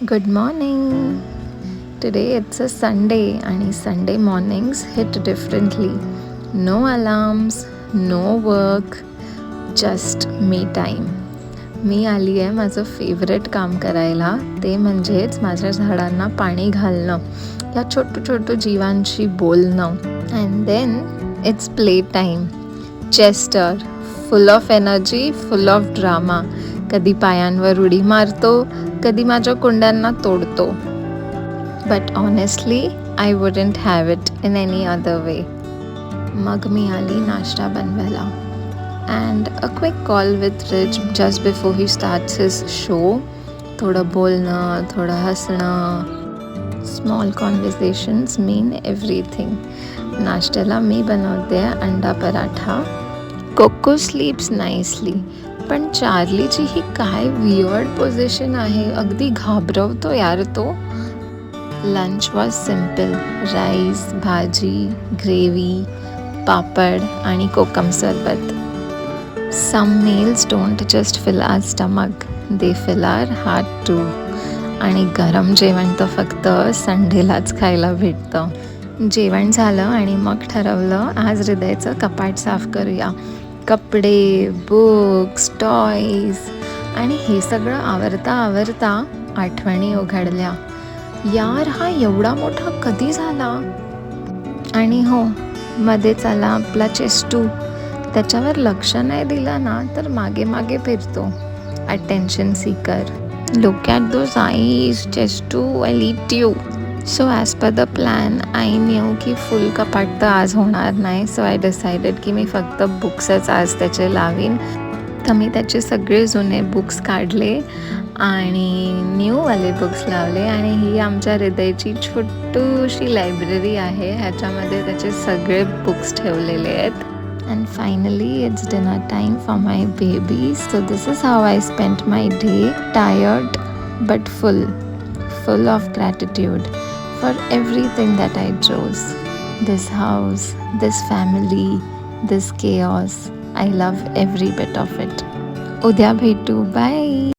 Good morning. Today it's a Sunday and Sunday mornings hit differently. No alarms, no work, just me time. मी आली आहे माझं favourite काम करायला, ते म्हणजेच माझ्या झाडांना पाणी घालणं, या छोटू छोटू जीवांशी बोलणं. And then it's play time. Chester full of energy, full of drama. कधी पायांवर उडी मारतो, कधी माझ्या कुंड्यांना तोडतो. But honestly I wouldn't have it in any other way. मग मी आली नाश्ता बनवायला. And a quick call with Rich just before he starts his show. थोडं बोलणं, थोडं हसणं. Small conversations mean everything. नाश्त्याला मी बनवते अंडा पराठा. Cocoa स्लीप्स nicely. पण चार्लीची ही काय वियर्ड पोझिशन आहे, अगदी घाबरवतो यार तो. Lunch was simple. राईस, भाजी, ग्रेव्ही, पापड आणि कोकम सरबत. सम meals don't just fill our stomach, they fill our heart too. आणि गरम जेवण तर फक्त संडेलाच खायला भेटतं. जेवण झालं आणि मग ठरवलं आज हृदयचं कपाट साफ करूया. कपडे, बुक्स, टॉईज आणि हे सगळं आवरता आठवणी उघडल्या. यार हा एवढा मोठा कधी झाला. आणि हो, मध्येच आला आपला चेस्टू. त्याच्यावर लक्ष नाही दिलं ना तर मागे मागे फिरतो. Attention seeker. Look at those eyes chest, I eat you. So as per the plan I knew की फुल कपाट तर आज होणार नाही. सो आय डिसाइडेड की मी फक्त बुक्सच आज त्याचे लावीन. तर मी त्याचे सगळे जुने बुक्स काढले आणि न्यूवाले बुक्स लावले. आणि ही आमच्या हृदयची छोटूशी लायब्ररी आहे. ह्याच्यामध्ये त्याचे सगळे बुक्स ठेवलेले आहेत. And finally it's dinner time for my baby. So this is how I spent my day. Tired but full of gratitude for everything that I chose. This house, this family, this chaos. I love every bit of it. उद्या भेटू. Bye.